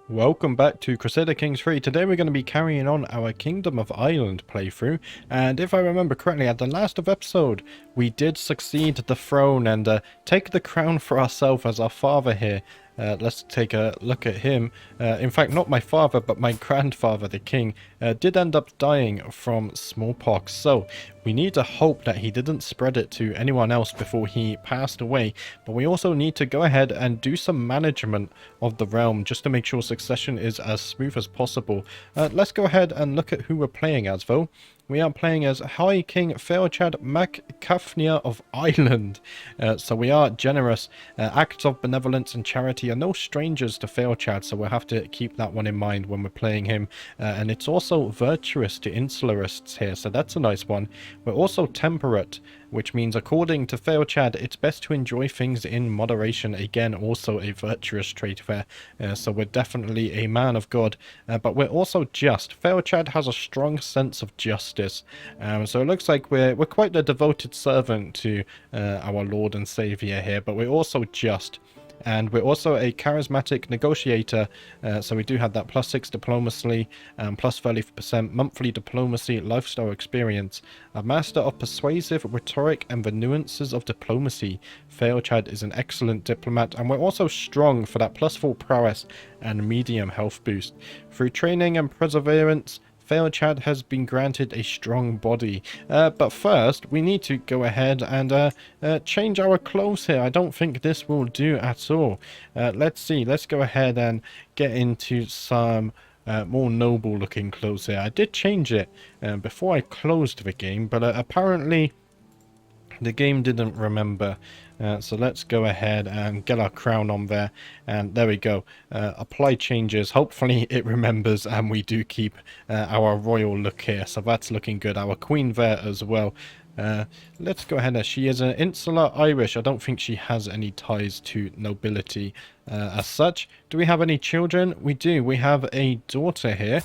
Welcome back to Crusader Kings 3. Today we're going to be carrying on our Kingdom of Ireland playthrough, and if I remember correctly, at the last of episode we did succeed the throne and take the crown for ourselves as our father here. Let's take a look at him. In fact, not my father, but my grandfather, the king, did end up dying from smallpox. So we need to hope that he didn't spread it to anyone else before he passed away. But we also need to go ahead and do some management of the realm just to make sure succession is as smooth as possible. Let's go ahead and look at who we're playing as, though. We are playing as High King Feochad Mac CATHNIA of Ireland. So we are generous. Acts of benevolence and charity are no strangers to Feochad, so we'll have to keep that one in mind when we're playing him. And it's also virtuous to insularists here, so that's a nice one. We're also temperate, which means according to Feochad, it's best to enjoy things in moderation. Again, also a virtuous trait there. So we're definitely a man of God, but we're also just. Feochad has a strong sense of justice. So it looks like we're quite a devoted servant to our Lord and Savior here, but we're also just. And we're also a charismatic negotiator, so we do have that +6 diplomacy, plus 30% monthly diplomacy lifestyle experience. A master of persuasive rhetoric and the nuances of diplomacy. Feochad is an excellent diplomat, and we're also strong for that +4 prowess and medium health boost. Through training and perseverance, Feochad has been granted a strong body. But first, we need to go ahead and change our clothes here. I don't think this will do at all. Let's see. Let's go ahead and get into some more noble looking clothes here. I did change it before I closed the game, but apparently the game didn't remember. So let's go ahead and get our crown on there, and there we go. Apply changes. Hopefully it remembers and we do keep our royal look here, so that's looking good. Our queen there as well. Let's go ahead. She is an insular Irish. I don't think she has any ties to nobility as such. Do we have any children? We do. We have a daughter here.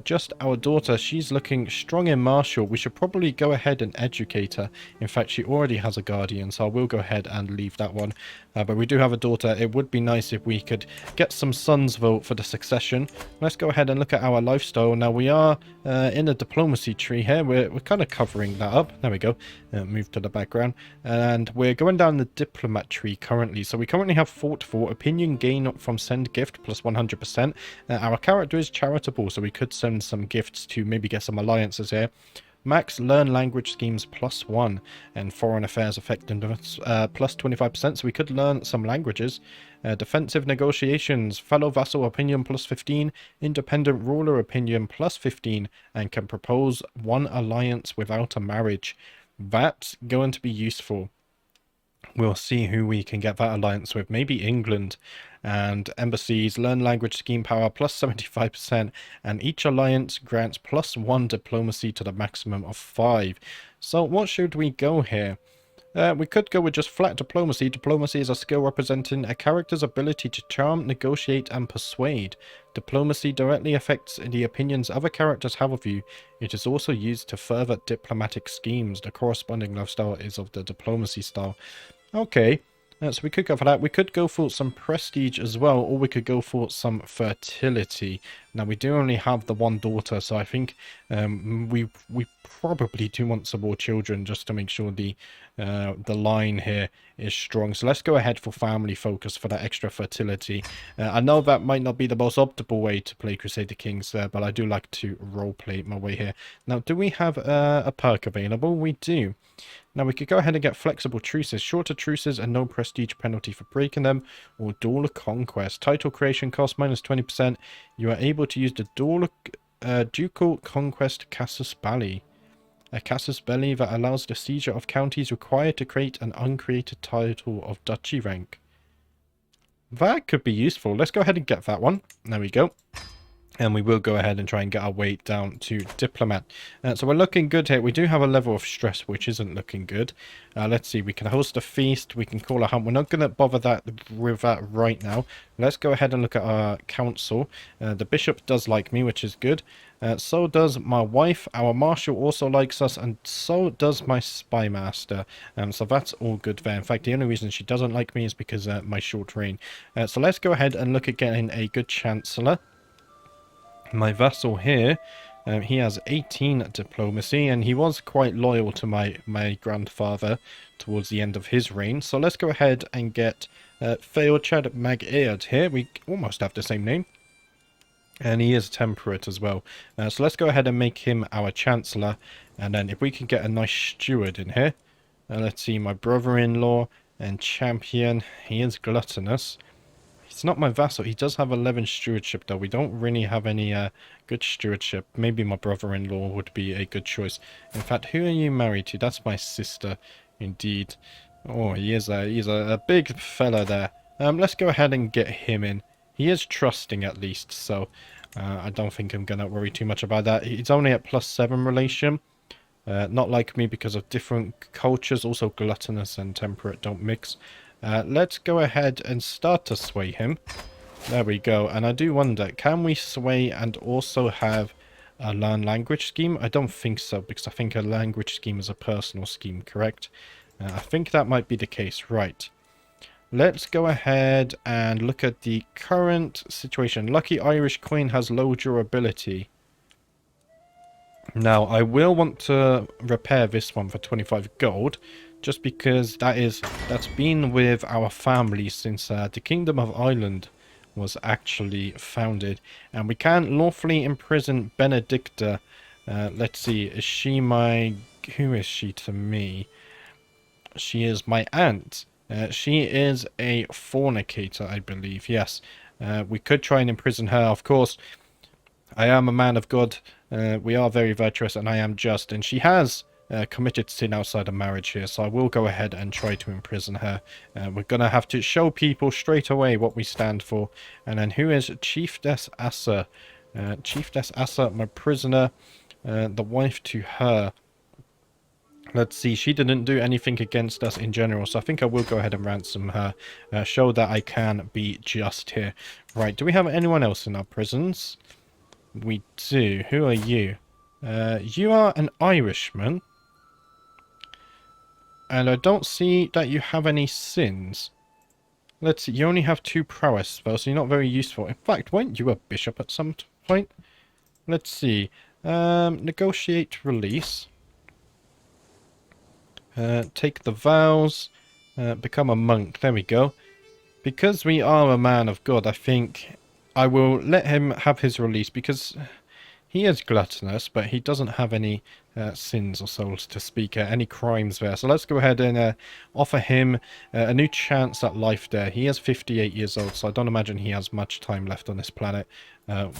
Just our daughter. She's looking strong in martial. We should probably go ahead and educate her. In fact, she already has a guardian, so I will go ahead and leave that one. But we do have a daughter. It would be nice if we could get some sons vote for the succession. Let's go ahead and look at our lifestyle. Now, we are in a diplomacy tree here. We're kind of covering that up. There we go. Move to the background. And we're going down the diplomat tree currently. So we currently have fought for opinion gain from send gift plus 100%. Our character is charitable, so we could send some gifts to maybe get some alliances here. Max learn language schemes +1 and foreign affairs effectiveness plus 25%, so we could learn some languages. Defensive negotiations, fellow vassal opinion +15, independent ruler opinion +15, and can propose one alliance without a marriage. That's going to be useful. We'll see who we can get that alliance with. Maybe England. And embassies, learn language scheme power +75%, and each alliance grants +1 diplomacy to the maximum of 5. So what should we go here? We could go with just flat diplomacy. Diplomacy is a skill representing a character's ability to charm, negotiate, and persuade. Diplomacy directly affects the opinions other characters have of you. It is also used to further diplomatic schemes. The corresponding lifestyle is of the diplomacy style. Okay. So we could go for that. We could go for some prestige as well, or we could go for some fertility. Now, we do only have the one daughter, so I think we probably do want some more children just to make sure the line here is strong. So let's go ahead for family focus for that extra fertility. I know that might not be the most optimal way to play Crusader Kings, but I do like to roleplay my way here. Now, do we have a perk available? We do. Now, we could go ahead and get flexible truces, shorter truces and no prestige penalty for breaking them, or dual conquest. Title creation cost -20%. You are able to use the ducal conquest casus belli. A casus belli that allows the seizure of counties required to create an uncreated title of duchy rank. That could be useful. Let's go ahead and get that one. There we go. And we will go ahead and try and get our weight down to diplomat. So we're looking good here. We do have a level of stress, which isn't looking good. Let's see. We can host a feast. We can call a hunt. We're not going to bother with that right now. Let's go ahead and look at our council. The bishop does like me, which is good. So does my wife. Our marshal also likes us, and so does my spy master. So that's all good there. In fact, the only reason she doesn't like me is because my short reign. So let's go ahead and look at getting a good chancellor. My vassal here, he has 18 diplomacy, and he was quite loyal to my grandfather towards the end of his reign. So let's go ahead and get Feorchad Mag-Ead here. We almost have the same name. And he is temperate as well. So let's go ahead and make him our chancellor. And then if we can get a nice steward in here. Let's see, my brother-in-law and champion. He is gluttonous. He's not my vassal. He does have 11 stewardship, though. We don't really have any good stewardship. Maybe my brother-in-law would be a good choice. In fact, who are you married to? That's my sister, indeed. Oh, he's a big fella there. Let's go ahead and get him in. He is trusting, at least, so I don't think I'm going to worry too much about that. He's only at +7 relation. Not like me because of different cultures. Also, gluttonous and temperate don't mix. Let's go ahead and start to sway him. There we go. And I do wonder, can we sway and also have a learn language scheme? I don't think so, because I think a language scheme is a personal scheme, correct? I think that might be the case. Right. Let's go ahead and look at the current situation. Lucky Irish coin has low durability. Now, I will want to repair this one for 25 gold. Just because that's been with our family since the Kingdom of Ireland was actually founded. And we can lawfully imprison Benedicta. Let's see, is she my... Who is she to me? She is my aunt. She is a fornicator, I believe. Yes, we could try and imprison her. Of course, I am a man of God. We are very virtuous, and I am just. And she has... committed sin outside of marriage here, so I will go ahead and try to imprison her. We're going to have to show people straight away what we stand for. And then who is Chiefess Assa? Chiefess Assa, my prisoner, the wife to her. Let's see, she didn't do anything against us in general, so I think I will go ahead and ransom her. Show that I can be just here. Right, do we have anyone else in our prisons? We do. Who are you? You are an Irishman. And I don't see that you have any sins. Let's see, you only have 2 prowess, though, so you're not very useful. In fact, weren't you a bishop at some point? Let's see. Negotiate release. Take the vows. Become a monk. There we go. Because we are a man of God, I think I will let him have his release, because... he is gluttonous, but he doesn't have any sins or souls to speak of, any crimes there. So let's go ahead and offer him a new chance at life there. He is 58 years old, so I don't imagine he has much time left on this planet.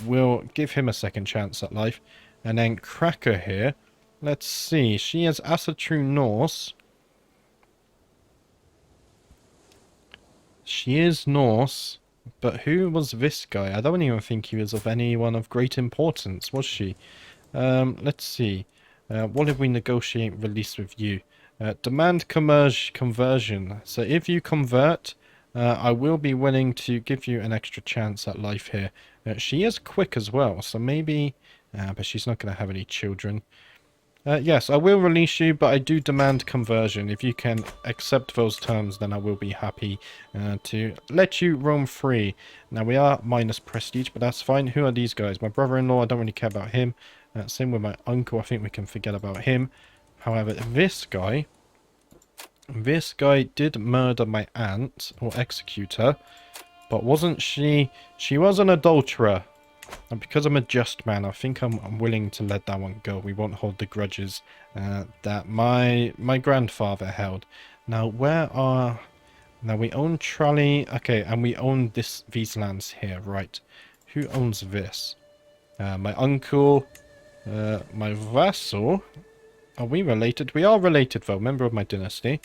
We'll give him a second chance at life. And then Cracker here. Let's see. She is Asa True Norse. She is Norse. But who was this guy? I don't even think he was of anyone of great importance, was she? Let's see. What if we negotiate release with you? Demand conversion. So if you convert, I will be willing to give you an extra chance at life here. She is quick as well, so maybe... but she's not going to have any children. Yes, I will release you, but I do demand conversion. If you can accept those terms, then I will be happy to let you roam free. Now, we are minus prestige, but that's fine. Who are these guys? My brother-in-law, I don't really care about him. Same with my uncle, I think we can forget about him. However, this guy did murder my aunt, or execute her. But wasn't she... She was an adulterer. And because I'm a just man, I think I'm willing to let that one go. We won't hold the grudges that my grandfather held. Now, where are... Now, we own Trally. Okay, and we own these lands here, right. Who owns this? My uncle, my vassal. Are we related? We are related, though. Member of my dynasty.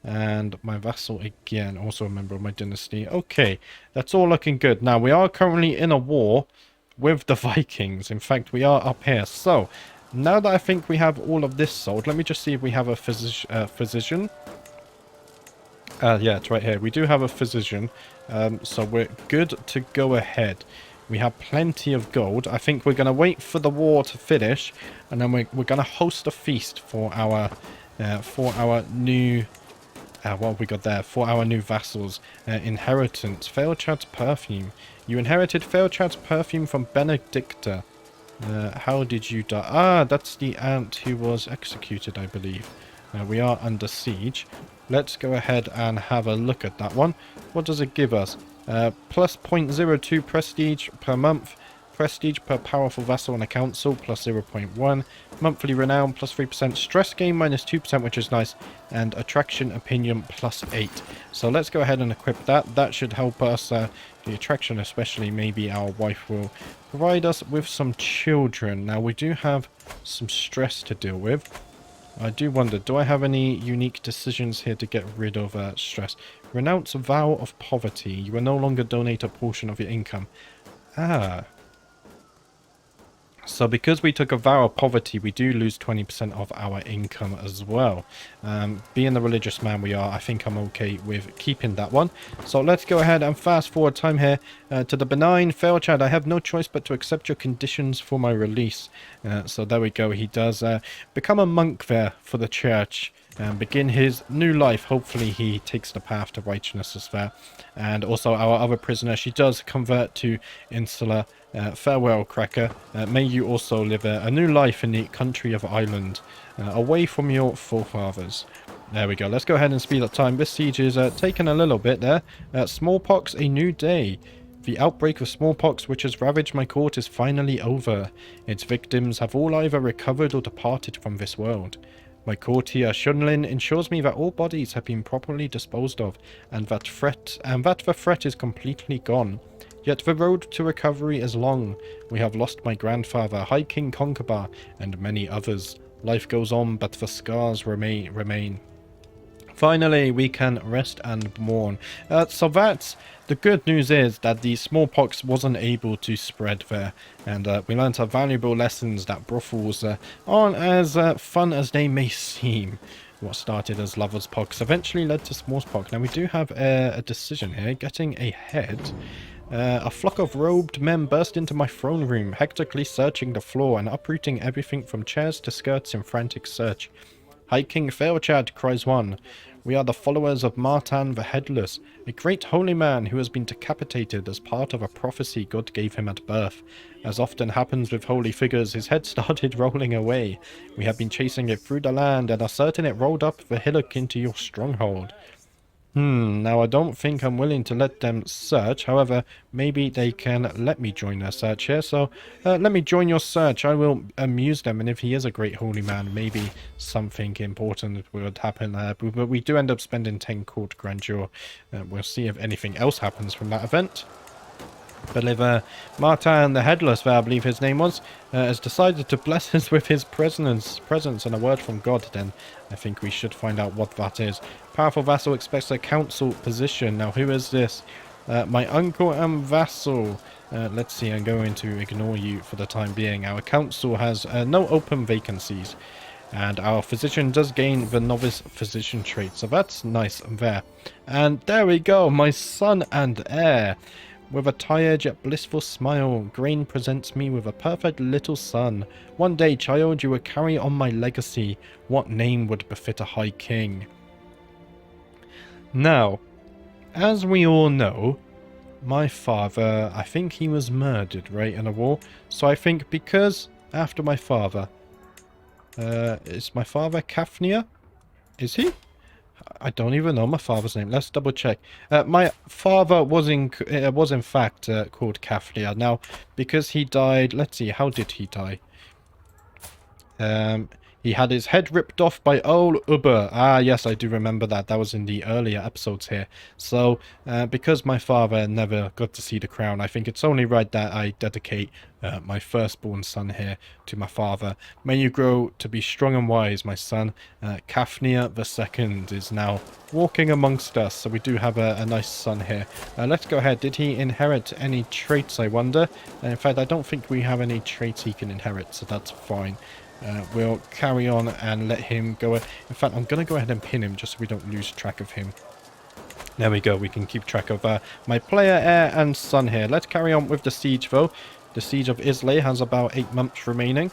And my vassal again, also a member of my dynasty. Okay, that's all looking good. Now, we are currently in a war with the Vikings. In fact, we are up here. So, now that I think we have all of this sold, let me just see if we have a physician. Yeah, it's right here. We do have a physician, so we're good to go ahead. We have plenty of gold. I think we're going to wait for the war to finish, and then we're going to host a feast for our new... what have we got there? For our new vassals. Inheritance. Failchad's perfume. You inherited Failchad's perfume from Benedicta. How did you die? Ah, that's the aunt who was executed, I believe. We are under siege. Let's go ahead and have a look at that one. What does it give us? Plus 0.02 prestige per month. Prestige per powerful vassal in a council, plus 0.1. Monthly renown, plus 3%. Stress gain, minus 2%, which is nice. And attraction opinion, plus 8. So let's go ahead and equip that. That should help us. The attraction especially, maybe our wife will provide us with some children. Now, we do have some stress to deal with. I do wonder, do I have any unique decisions here to get rid of stress? Renounce a vow of poverty. You will no longer donate a portion of your income. Ah. So because we took a vow of poverty, we do lose 20% of our income as well. Being the religious man we are, I think I'm okay with keeping that one. So let's go ahead and fast forward time here to the benign Failchad. I have no choice but to accept your conditions for my release. So there we go. He does become a monk there for the church. And begin his new life. Hopefully he takes the path to righteousness there. And also our other prisoner, she does convert to Insular. Farewell, Cracker. May you also live a new life in the country of Ireland, away from your forefathers. There we go. Let's go ahead and speed up time. This siege is taking a little bit there. Smallpox, a new day. The outbreak of smallpox which has ravaged my court is finally over. Its victims have all either recovered or departed from this world. My courtier Shunlin ensures me that all bodies have been properly disposed of, and that the threat is completely gone. Yet the road to recovery is long. We have lost my grandfather, High King Concobar, and many others. Life goes on, but the scars remain. Finally, we can rest and mourn. So that's the good news, is that the smallpox wasn't able to spread there, and we learnt valuable lessons that brothels aren't as fun as they may seem. What started as lover's pox eventually led to smallpox. Now we do have a decision here, getting ahead. A flock of robed men burst into my throne room, hectically searching the floor and uprooting everything from chairs to skirts in frantic search. High King Failchad, cries one. We are the followers of Martan the Headless, a great holy man who has been decapitated as part of a prophecy God gave him at birth. As often happens with holy figures, his head started rolling away. We have been chasing it through the land and are certain it rolled up the hillock into your stronghold. Now I don't think I'm willing to let them search. However, maybe they can let me join their search here. So let me join your search. I will amuse them. And if he is a great holy man, maybe something important would happen. But we do end up spending 10 court grandeur. We'll see if anything else happens from that event. But if Martin the Headless, I believe his name was, has decided to bless us with his presence and a word from God, then I think we should find out what that is. Powerful vassal expects a council position. Now, who is this? My uncle and vassal. Let's see, I'm going to ignore you for the time being. Our council has no open vacancies. And our physician does gain the novice physician trait. So that's nice there. And there we go, my son and heir. With a tired yet blissful smile, Grain presents me with a perfect little son. One day, child, you will carry on my legacy. What name would befit a high king? Now, as we all know, my father, I think he was murdered, right, in a war. So I think because after my father, is my father CATHNIA? Is he? I don't even know my father's name. Let's double check. My father was in fact called CATHNIA. Now, because he died, let's see, how did he die? He had his head ripped off by old Uber. Ah, yes, I do remember that. That was in the earlier episodes here. So, because my father never got to see the crown, I think it's only right that I dedicate my firstborn son here to my father. May you grow to be strong and wise, my son. CATHNIA II is now walking amongst us, so we do have a nice son here. Let's go ahead. Did he inherit any traits, I wonder? In fact, I don't think we have any traits he can inherit, so that's fine. We'll carry on and let him go. In fact, I'm going to go ahead and pin him just so we don't lose track of him. There we go. We can keep track of my player, heir, and son here. Let's carry on with the siege, though. The siege of Islay has about 8 months remaining.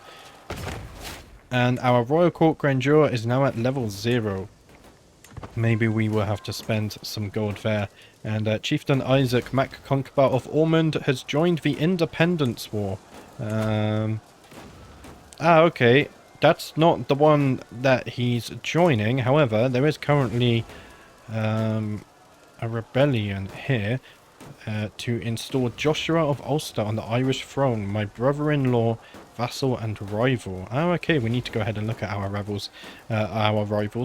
And our Royal Court Grandeur is now at level 0. Maybe we will have to spend some gold there. And Chieftain Isaac Mac Conqueror of Ormond has joined the Independence War. Okay. That's not the one that he's joining. However, there is currently a rebellion here to install Joshua of Ulster on the Irish throne, my brother-in-law, vassal and rival. Okay, we need to go ahead and look at our rivals,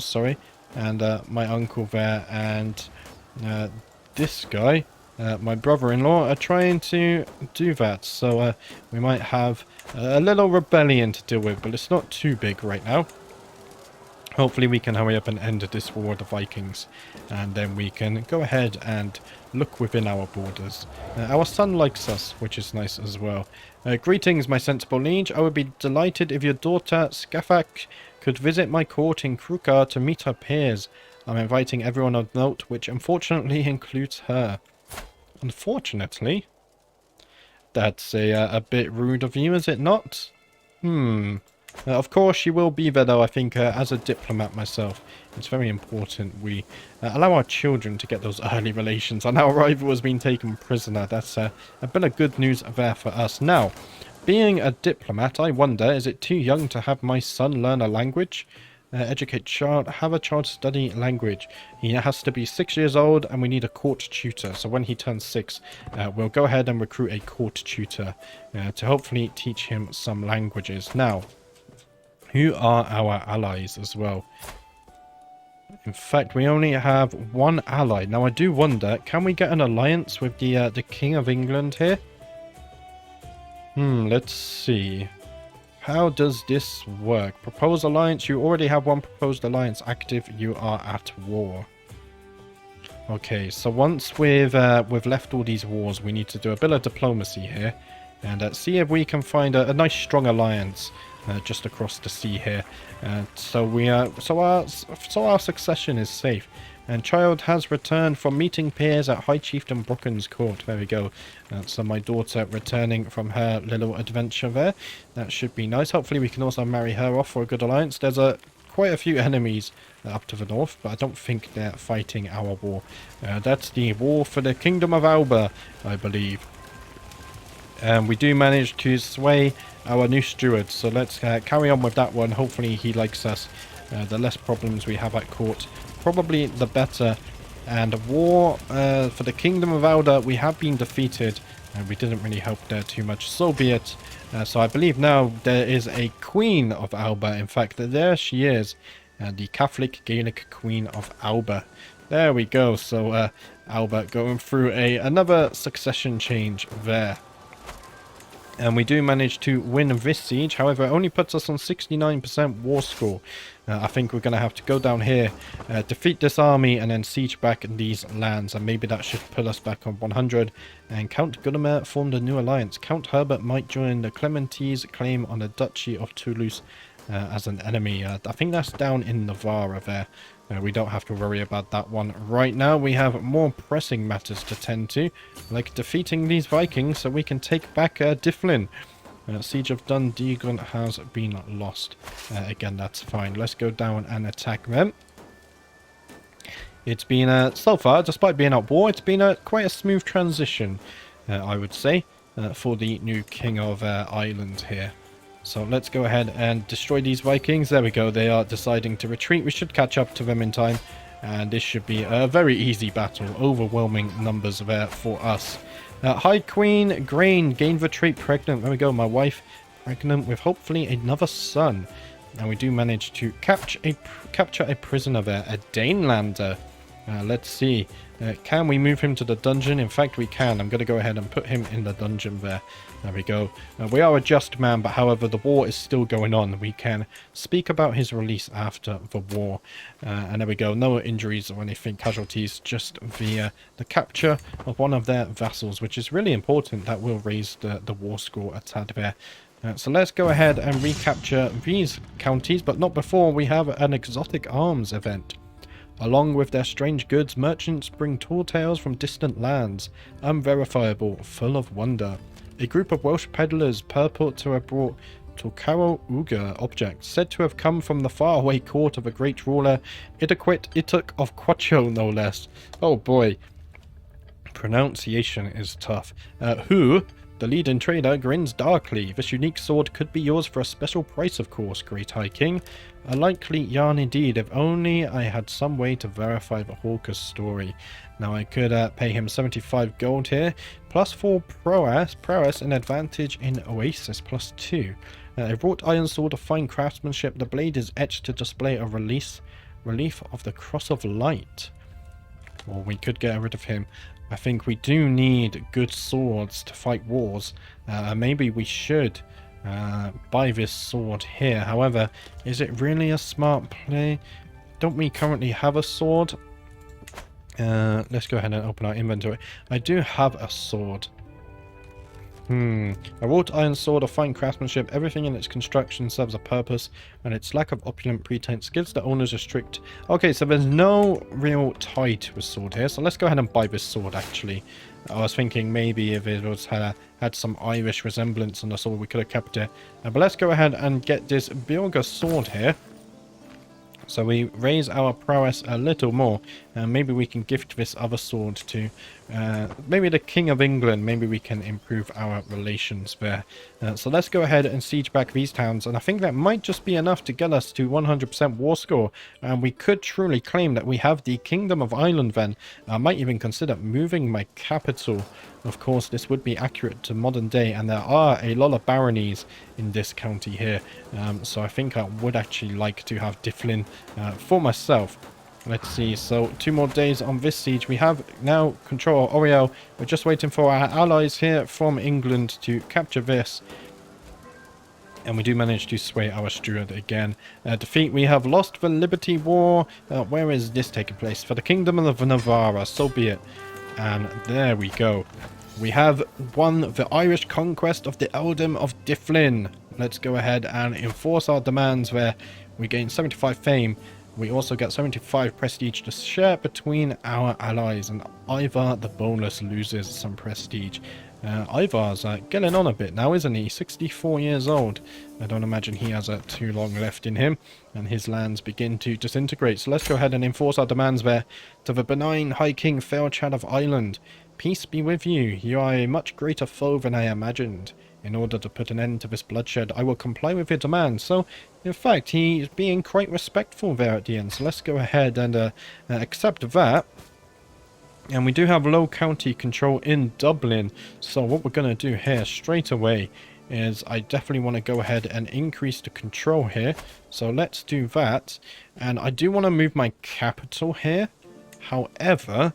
sorry. And my uncle there and this guy, my brother-in-law, are trying to do that. So we might have a little rebellion to deal with, but it's not too big right now. Hopefully we can hurry up and end this war with the Vikings, and then we can go ahead and look within our borders. Our son likes us, which is nice as well. Greetings, my sensible liege. I would be delighted if your daughter Scafak could visit my court in Crusader to meet her peers. I'm inviting everyone of note, which unfortunately includes her. Unfortunately? That's a bit rude of you, is it not? Of course, she will be there, though, I think, as a diplomat myself. It's very important we allow our children to get those early relations, and our rival has been taken prisoner. That's a bit of good news there for us. Now, being a diplomat, I wonder, is it too young to have my son learn a language? Educate child, have a child study language. He has to be 6 years old, and we need a court tutor. So when he turns 6, we'll go ahead and recruit a court tutor to hopefully teach him some languages. Now, who are our allies as well? In fact, we only have one ally. Now, I do wonder, can we get an alliance with the King of England here? Let's see. How does this work? Propose alliance. You already have one proposed alliance active. You are at war. Okay, so once we've left all these wars, we need to do a bit of diplomacy here and see if we can find a nice strong alliance just across the sea here. So our succession is safe. And child has returned from meeting peers at High Chieftain Brocken's court. There we go. So my daughter returning from her little adventure there. That should be nice. Hopefully we can also marry her off for a good alliance. There's quite a few enemies up to the north, but I don't think they're fighting our war. That's the war for the Kingdom of Alba, I believe. And we do manage to sway our new steward. So let's carry on with that one. Hopefully he likes us. The less problems we have at court, probably the better. And war for the Kingdom of Alba, we have been defeated, and we didn't really help there too much. So be it. So I believe now there is a Queen of Alba. In fact, there she is, the Catholic Gaelic Queen of Alba. There we go. So Alba going through another succession change there. And we do manage to win this siege. However, it only puts us on 69% war score. I think we're going to have to go down here, defeat this army, and then siege back these lands. And maybe that should pull us back on 100. And Count Gudamar formed a new alliance. Count Herbert might join the Clementines' claim on the Duchy of Toulouse as an enemy. I think that's down in Navarra there. We don't have to worry about that one right now. We have more pressing matters to tend to, like defeating these Vikings so we can take back Difflin. Siege of Dundegan has been lost. Again, that's fine. Let's go down and attack them. It's been, so far, despite being at war, it's been quite a smooth transition, I would say, for the new King of Ireland here. So let's go ahead and destroy these Vikings. There we go. They are deciding to retreat. We should catch up to them in time. And this should be a very easy battle. Overwhelming numbers there for us. High Queen Grain gained the trait pregnant. There we go. My wife pregnant with hopefully another son. And we do manage to capture a prisoner there, a Danelander. Let's see. Can we move him to the dungeon? In fact, we can. I'm going to go ahead and put him in the dungeon there. There we go. We are a just man, but however, the war is still going on. We can speak about his release after the war. And there we go. No injuries or anything, casualties, just the capture of one of their vassals, which is really important. That will raise the war score a tad there. So let's go ahead and recapture these counties, but not before we have an exotic arms event. Along with their strange goods, merchants bring tall tales from distant lands, unverifiable, full of wonder. A group of Welsh peddlers purport to have brought Torcaro Uga objects, said to have come from the faraway court of a great ruler, Ituk of Quacho, no less. Oh boy, pronunciation is tough. Who? The leading trader grins darkly. This unique sword could be yours for a special price, of course, Great High King. A likely yarn indeed, if only I had some way to verify the hawker's story. Now I could pay him 75 gold here, plus 4 prowess and advantage in Oasis, plus 2. A wrought iron sword of fine craftsmanship, the blade is etched to display a relief of the Cross of Light. Or we could get rid of him. I think we do need good swords to fight wars. Maybe we should buy this sword here. However, is it really a smart play? Don't we currently have a sword? Let's go ahead and open our inventory. I do have a sword. A wrought iron sword of fine craftsmanship, everything in its construction serves a purpose, and its lack of opulent pretense gives the owners a strict... Okay, so there's no real tie to a sword here, so let's go ahead and buy this sword, actually. I was thinking maybe if it was had some Irish resemblance on the sword, we could have kept it. But let's go ahead and get this Bjorga sword here. So we raise our prowess a little more, and maybe we can gift this other sword to maybe the King of England. Maybe we can improve our relations there. So let's go ahead and siege back these towns, and I think that might just be enough to get us to 100% war score, and we could truly claim that we have the Kingdom of Ireland then. I might even consider moving my capital. Of course, this would be accurate to modern day, and there are a lot of baronies in this county here. So I think I would actually like to have Difflin for myself. Let's see, so 2 more days on this siege. We have now control of Oriel. We're just waiting for our allies here from England to capture this. And we do manage to sway our steward again. Defeat, we have lost the Liberty War. Where is this taking place? For the Kingdom of Navarra, so be it. And there we go. We have won the Irish conquest of the Earldom of Difflin. Let's go ahead and enforce our demands there. We gain 75 fame. We also get 75 prestige to share between our allies. And Ivar the Boneless loses some prestige. Ivar's getting on a bit now, isn't he? 64 years old. I don't imagine he has too long left in him, and his lands begin to disintegrate. So let's go ahead and enforce our demands there. To the benign High King Fairchad of Ireland, peace be with you. You are a much greater foe than I imagined. In order to put an end to this bloodshed, I will comply with your demands. So, in fact, he's being quite respectful there at the end. So let's go ahead and accept that. And we do have low county control in Dublin. So what we're going to do here straight away is I definitely want to go ahead and increase the control here. So let's do that. And I do want to move my capital here. However,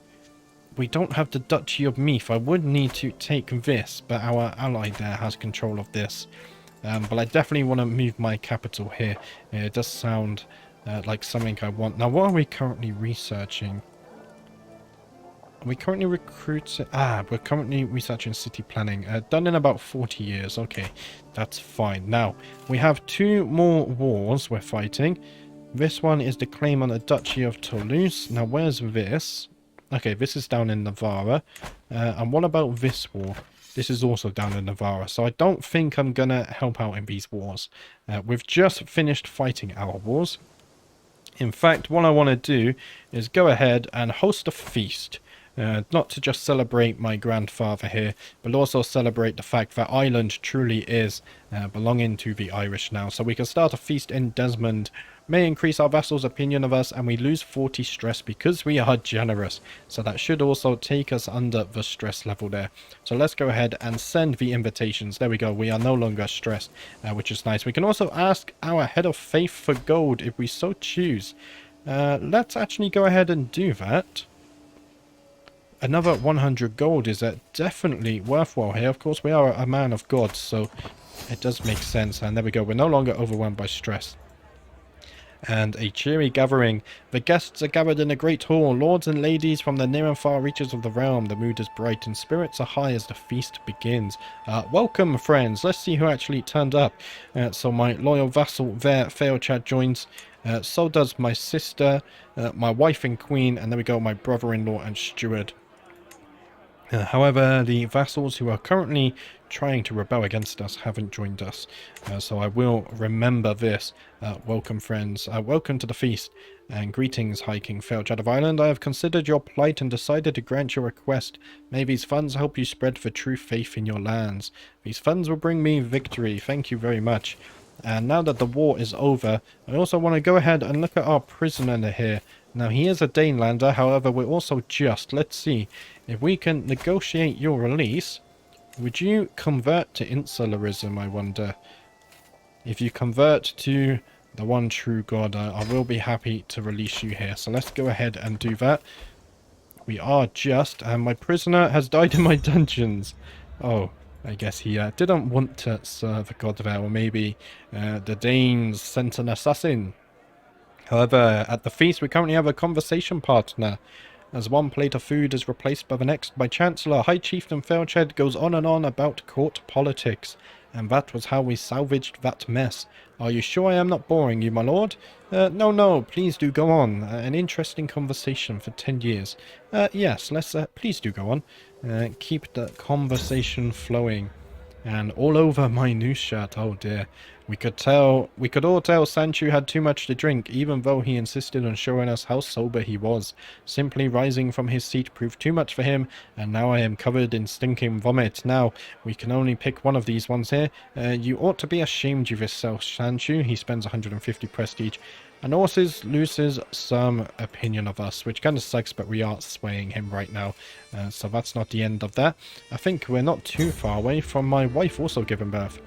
we don't have the Duchy of Meath. I would need to take this, but our ally there has control of this. But I definitely want to move my capital here. It does sound like something I want. Now, what are we currently researching? We currently we're currently researching city planning. Done in about 40 years. Okay, that's fine. Now, we have 2 more wars we're fighting. This one is the claim on the Duchy of Toulouse. Now, where's this? Okay, this is down in Navarra. And what about this war? This is also down in Navarra. So I don't think I'm going to help out in these wars. We've just finished fighting our wars. In fact, what I want to do is go ahead and host a feast. Not to just celebrate my grandfather here, but also celebrate the fact that Ireland truly is belonging to the Irish now. So we can start a feast in Desmond, may increase our vassals' opinion of us, and we lose 40 stress because we are generous. So that should also take us under the stress level there. So let's go ahead and send the invitations. There we go. We are no longer stressed, which is nice. We can also ask our head of faith for gold if we so choose. Let's actually go ahead and do that. Another 100 gold is definitely worthwhile here. Of course, we are a man of God, so it does make sense. And there we go. We're no longer overwhelmed by stress. And a cheery gathering. The guests are gathered in a great hall. Lords and ladies from the near and far reaches of the realm. The mood is bright and spirits are high as the feast begins. Welcome, friends. Let's see who actually turned up. So my loyal vassal there, Feochad, joins. So does my sister, my wife and queen, and there we go, my brother-in-law and steward. However, the vassals who are currently trying to rebel against us haven't joined us. So I will remember this. Welcome, friends. Welcome to the feast. And greetings, High King Feochad of Ireland. I have considered your plight and decided to grant your request. May these funds help you spread the true faith in your lands. These funds will bring me victory. Thank you very much. And now that the war is over, I also want to go ahead and look at our prisoner here. Now, he is a Danelander, however, we're also just. Let's see if we can negotiate your release. Would you convert to insularism, I wonder? If you convert to the one true God, I will be happy to release you here. So let's go ahead and do that. We are just, and my prisoner has died in my dungeons. Oh, I guess he didn't want to serve God there, or maybe the Danes sent an assassin. However, at the feast we currently have a conversation partner. As one plate of food is replaced by the next, my Chancellor, High Chieftain Feochad, goes on and on about court politics. And that was how we salvaged that mess. Are you sure I am not boring you, my lord? No, please do go on. An interesting conversation for 10 years. Yes, let's, please do go on. Keep the conversation flowing. And all over my new shirt, oh dear. We could all tell Sancho had too much to drink, even though he insisted on showing us how sober he was. Simply rising from his seat proved too much for him, and now I am covered in stinking vomit. Now, we can only pick one of these ones here. You ought to be ashamed of yourself, Sancho. He spends 150 prestige. And loses some opinion of us, which kind of sucks, but we are swaying him right now. So that's not the end of that. I think we're not too far away from my wife also giving birth.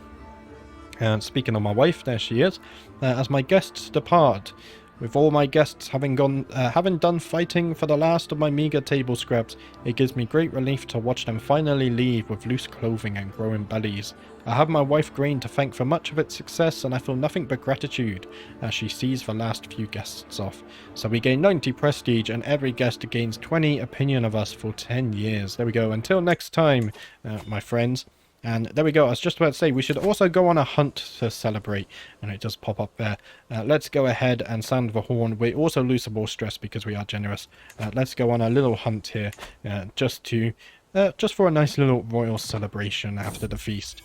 And speaking of my wife, there she is. As my guests depart, with all my guests having done fighting for the last of my meager table scraps, it gives me great relief to watch them finally leave with loose clothing and growing bellies. I have my wife Grain to thank for much of its success, and I feel nothing but gratitude as she sees the last few guests off. So we gain 90 prestige, and every guest gains 20 opinion of us for 10 years. There we go. Until next time, my friends. And there we go. I was just about to say, we should also go on a hunt to celebrate. And it does pop up there. Let's go ahead and sound the horn. We also lose some more stress because we are generous. Let's go on a little hunt here. Just for a nice little royal celebration after the feast.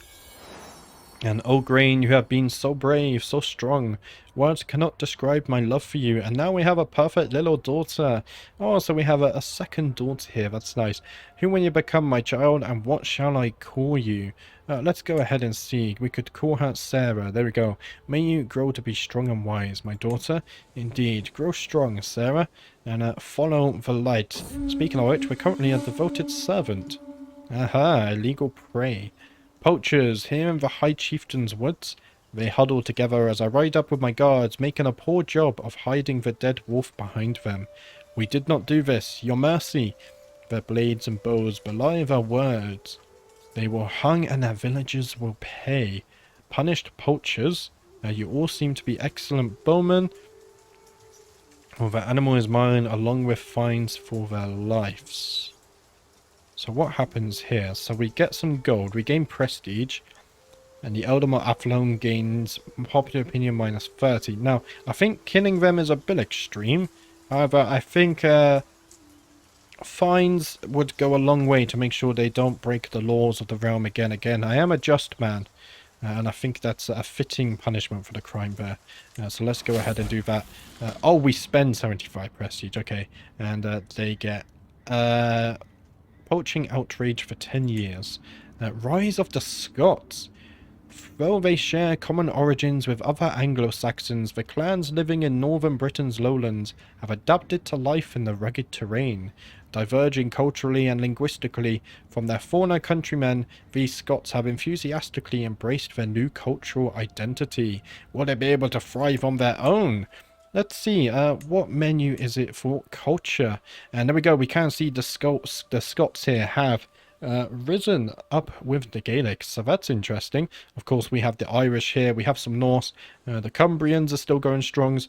And oh Grain, you have been so brave, so strong. Words cannot describe my love for you. And now we have a perfect little daughter. Oh, so we have a second daughter here. That's nice. Who will you become, my child, and what shall I call you? Let's go ahead and see. We could call her Sarah. There we go. May you grow to be strong and wise, my daughter. Indeed, grow strong, Sarah, and follow the light. Speaking of which, we're currently a devoted servant. Aha, illegal prey. Poachers, here in the High Chieftain's woods. They huddle together as I ride up with my guards, making a poor job of hiding the dead wolf behind them. We did not do this, your mercy. Their blades and bows belie their words. They will hang and their villagers will pay. Punished poachers, you all seem to be excellent bowmen. Well, the animal is mine, along with fines for their lives. So what happens here? So we get some gold, we gain prestige, and the Eldamar Athlone gains popular opinion minus 30. Now, I think killing them is a bit extreme. However, I think fines would go a long way to make sure they don't break the laws of the realm again. I am a just man, and I think that's a fitting punishment for the crime there. So let's go ahead and do that. Oh, we spend 75 prestige, okay. And they get Poaching outrage for 10 years. Rise of the Scots. Though they share common origins with other Anglo-Saxons, the clans living in northern Britain's lowlands have adapted to life in the rugged terrain. Diverging culturally and linguistically from their former countrymen, these Scots have enthusiastically embraced their new cultural identity. Will they be able to thrive on their own? Let's see, what menu is it for culture? And there we go, we can see the Scots here have risen up with the Gaelic, so that's interesting. Of course, we have the Irish here, we have some Norse, the Cumbrians are still going strong.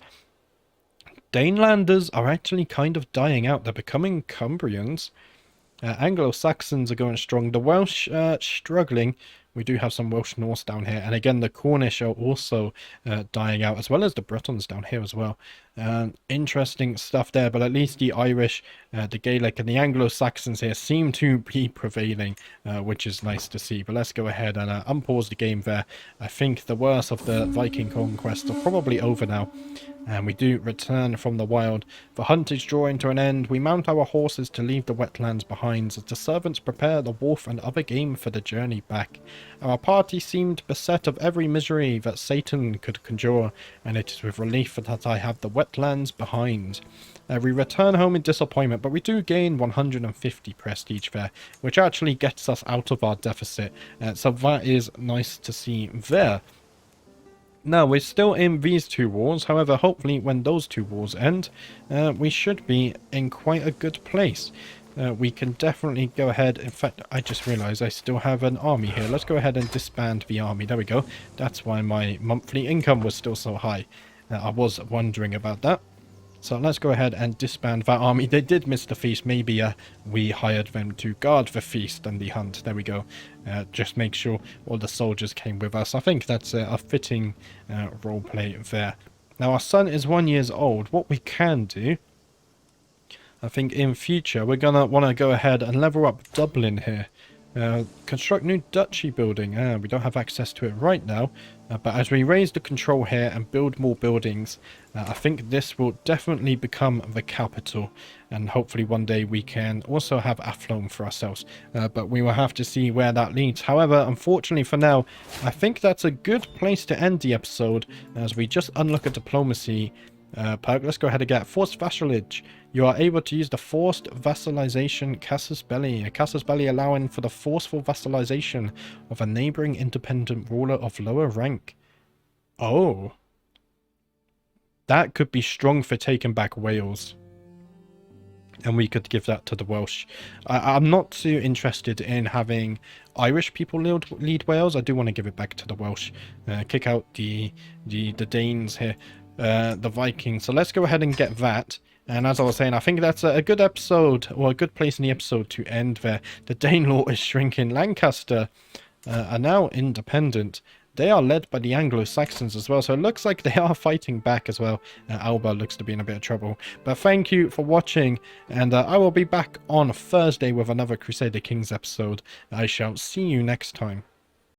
Danelanders are actually kind of dying out, they're becoming Cumbrians. Anglo-Saxons are going strong, the Welsh struggling. We do have some Welsh Norse down here, and again the Cornish are also dying out, as well as the Bretons down here as well. Interesting stuff there, but at least the Irish, the Gaelic, and the Anglo-Saxons here seem to be prevailing, which is nice to see. But let's go ahead and unpause the game there. I think the worst of the Viking conquests are probably over now. And we do return from the wild. The hunt is drawing to an end. We mount our horses to leave the wetlands behind as the servants prepare the wolf and other game for the journey back. Our party seemed beset of every misery that Satan could conjure, and it is with relief that I have the wetlands behind. We return home in disappointment, but we do gain 150 prestige there, which actually gets us out of our deficit. So that is nice to see there. Now, we're still in these two wars. However, hopefully when those two wars end, we should be in quite a good place. We can definitely go ahead. In fact, I just realized I still have an army here. Let's go ahead and disband the army. There we go. That's why my monthly income was still so high. I was wondering about that. So let's go ahead and disband that army. They did miss the feast. Maybe we hired them to guard the feast and the hunt. There we go. Just make sure all the soldiers came with us. I think that's a fitting roleplay there. Now, our son is 1 year old. What we can do, I think in future, we're going to want to go ahead and level up Dublin here. Construct new duchy building. We don't have access to it right now, but as we raise the control here and build more buildings, I think this will definitely become the capital, and hopefully one day we can also have Athlone for ourselves, but we will have to see where that leads. However, unfortunately for now, I think that's a good place to end the episode, as we just unlock a diplomacy perk. Let's go ahead and get forced vassalage. You are able to use the forced vassalization casus belli. A casus belli allowing for the forceful vassalization of a neighboring independent ruler of lower rank. Oh. That could be strong for taking back Wales. And we could give that to the Welsh. I'm not too interested in having Irish people lead Wales. I do want to give it back to the Welsh. Kick out the Danes here. The Vikings. So let's go ahead and get that. And as I was saying, I think that's a good episode, or a good place in the episode to end there. The Danelaw is shrinking. Lancaster are now independent. They are led by the Anglo-Saxons as well, so it looks like they are fighting back as well. Alba looks to be in a bit of trouble. But thank you for watching, and I will be back on Thursday with another Crusader Kings episode. I shall see you next time.